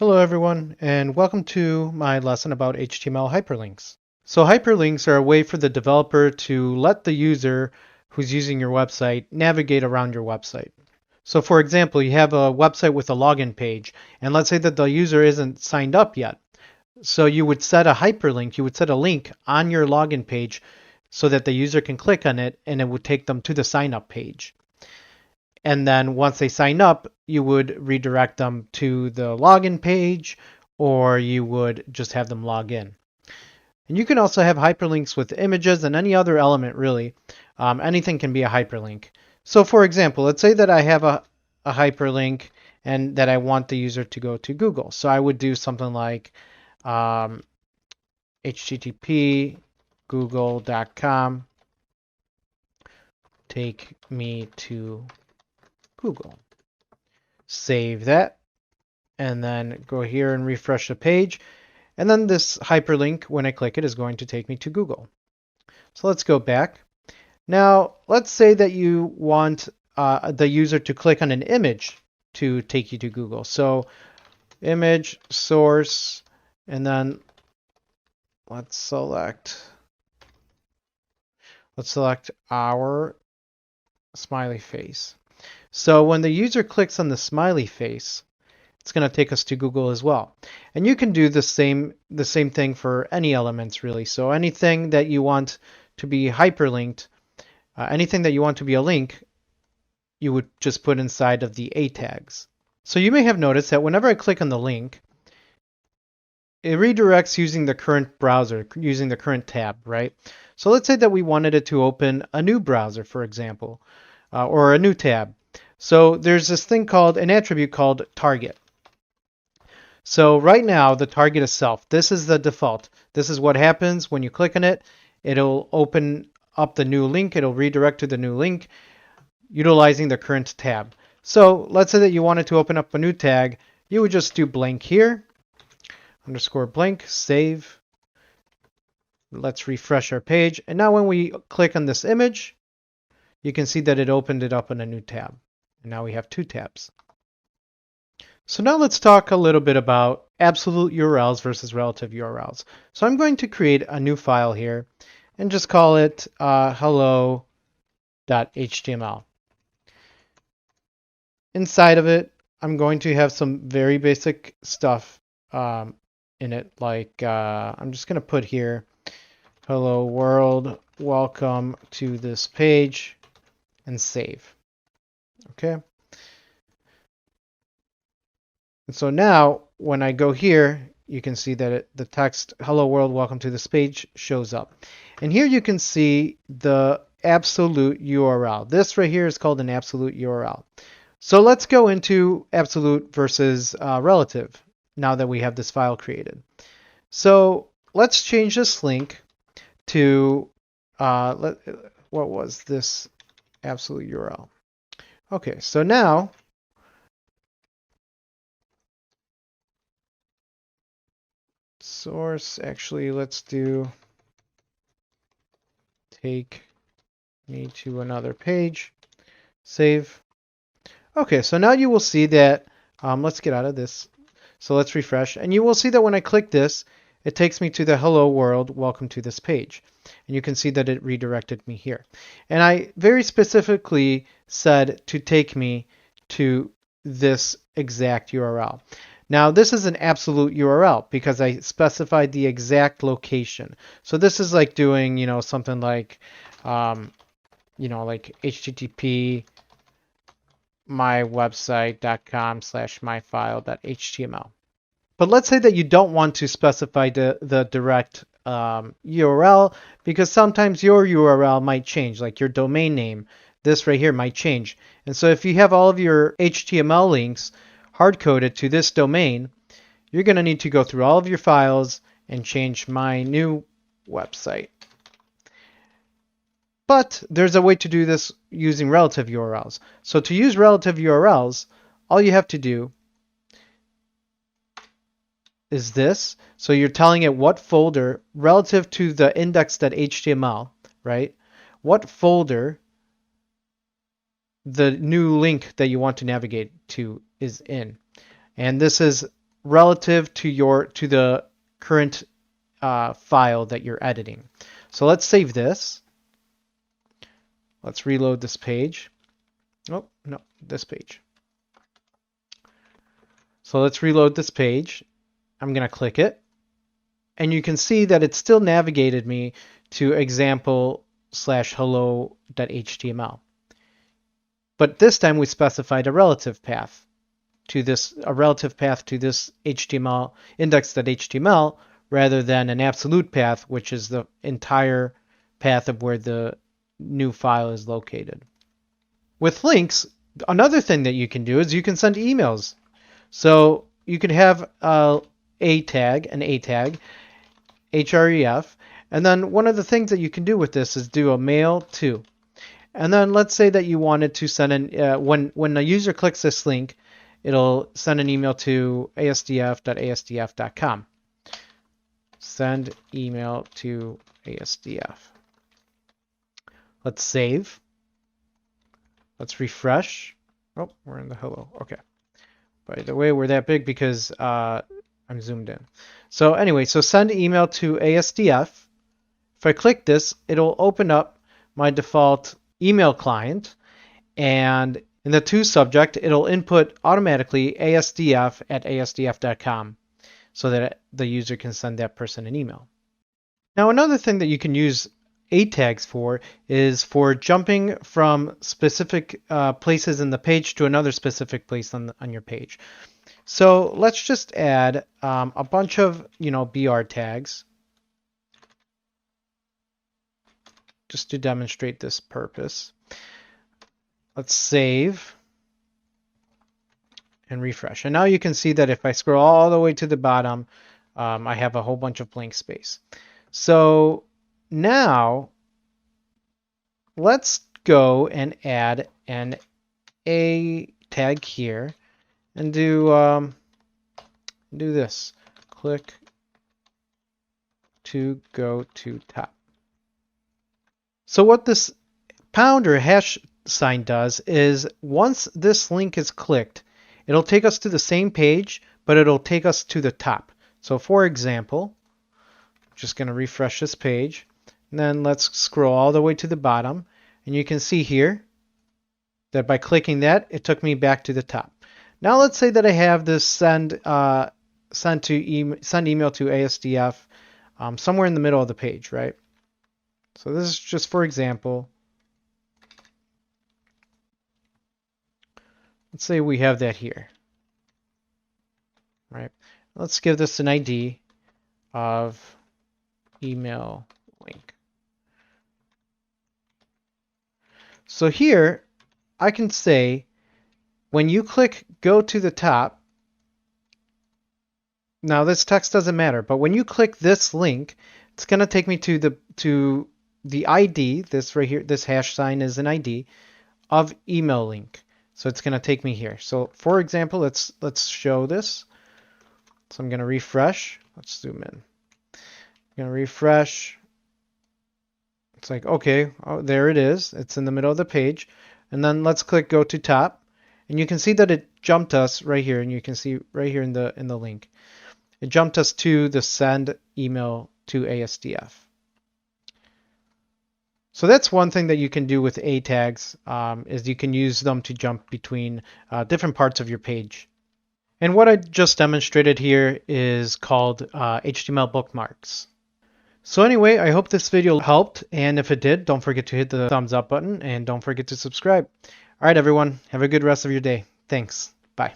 Hello everyone, and welcome to my lesson about HTML hyperlinks. So hyperlinks are a way for the developer to let the user who's using your website navigate around your website. So for example, you have a website with a login page, and let's say that the user isn't signed up yet. So you would set a hyperlink, you would set a link on your login page so that the user can click on it and it would take them to the sign up page. And then once they sign up, you would redirect them to the login page, or you would just have them log in. And you can also have hyperlinks with images and any other element, really. Anything can be a hyperlink. So for example, let's say that I have a hyperlink and that I want the user to go to Google. So I would do something like http google.com, take me to Google. Save that, and then go here and refresh the page. And then this hyperlink, when I click it, is going to take me to Google. So let's go back. Now, let's say that you want the user to click on an image to take you to Google. So image, source, and then let's select our smiley face. So when the user clicks on the smiley face, it's going to take us to Google as well. And you can do the same thing for any elements, really. So anything that you want to be hyperlinked, anything that you want to be a link, you would just put inside of the A tags. So you may have noticed that whenever I click on the link, it redirects using the current browser, using the current tab, right? So let's say that we wanted it to open a new browser, for example, or a new tab. So there's this thing called an attribute called target. So right now, the target is self. This is the default. This is what happens when you click on it. It'll open up the new link. It'll redirect to the new link utilizing the current tab. So let's say that you wanted to open up a new tag. You would just do blank here, underscore blank, save. Let's refresh our page. And now when we click on this image, you can see that it opened it up in a new tab. And now we have two tabs. So now let's talk a little bit about absolute URLs versus relative URLs. So I'm going to create a new file here and just call it hello.html. Inside of it, I'm going to have some very basic stuff in it, like I'm just going to put here, hello world, welcome to this page, and save. Okay. And so now when I go here, you can see that the text, hello world, welcome to this page, shows up. And here you can see the absolute URL. This right here is called an absolute URL. So let's go into absolute versus relative now that we have this file created. So let's change this link to, what was this absolute URL? Okay, so now source, actually, let's do take me to another page, save. Okay, so now you will see that, let's get out of this. So let's refresh, and you will see that when I click this, it takes me to the hello world, welcome to this page. And you can see that it redirected me here. And I very specifically said to take me to this exact URL. Now this is an absolute URL because I specified the exact location. So this is like doing, something like, like http mywebsite.com/myfile.html. But let's say that you don't want to specify the direct URL because sometimes your URL might change, like your domain name. This right here might change. And so if you have all of your HTML links hard-coded to this domain, you're going to need to go through all of your files and change my new website. But there's a way to do this using relative URLs. So to use relative URLs, all you have to do is this. So you're telling it what folder relative to the index.html, right? What folder the new link that you want to navigate to is in. And this is relative to the current file that you're editing. So let's save this. Let's reload this page. Oh, no, this page. So let's reload this page. I'm going to click it. And you can see that it still navigated me to example/hello.html. But this time we specified a relative path to this HTML index.html rather than an absolute path, which is the entire path of where the new file is located. With links, another thing that you can do is you can send emails. So you can have an A tag, href, and then one of the things that you can do with this is do a mail to. And then let's say that you wanted to send when a user clicks this link, it'll send an email to asdf.asdf.com. Send email to ASDF. Let's save. Let's refresh. Oh, we're in the hello. Okay. By the way, we're that big because I'm zoomed in. So anyway, so send email to ASDF. If I click this, it'll open up my default email client, and in the to subject, it'll input automatically asdf@asdf.com so that the user can send that person an email. Now, another thing that you can use A tags for is for jumping from specific places in the page to another specific place on your page. So let's just add a bunch of BR tags just to demonstrate this purpose. Let's save and refresh. And now you can see that if I scroll all the way to the bottom, I have a whole bunch of blank space. So now let's go and add an A tag here and do this. Click to go to top. So what this pound or hash sign does is once this link is clicked, it'll take us to the same page, but it'll take us to the top. So for example, I'm just going to refresh this page, and then let's scroll all the way to the bottom, and you can see here that by clicking that, it took me back to the top. Now let's say that I have this send email to ASDF somewhere in the middle of the page, right? So this is just for example. Let's say we have that here, right? Let's give this an ID of email link. So here I can say when you click go to the top, now this text doesn't matter, but when you click this link, it's going to take me to the ID, this right here, this hash sign is an ID of email link. So it's going to take me here. So for example, let's show this. So I'm going to refresh. Let's zoom in. I'm going to refresh. It's like, okay, oh, there it is. It's in the middle of the page. And then let's click go to top. And you can see that it jumped us right here. And you can see right here in the link. It jumped us to the send email to ASDF. So that's one thing that you can do with A tags, is you can use them to jump between different parts of your page. And what I just demonstrated here is called HTML bookmarks. So anyway, I hope this video helped, and if it did, don't forget to hit the thumbs up button and don't forget to subscribe. All right, everyone, have a good rest of your day. Thanks. Bye.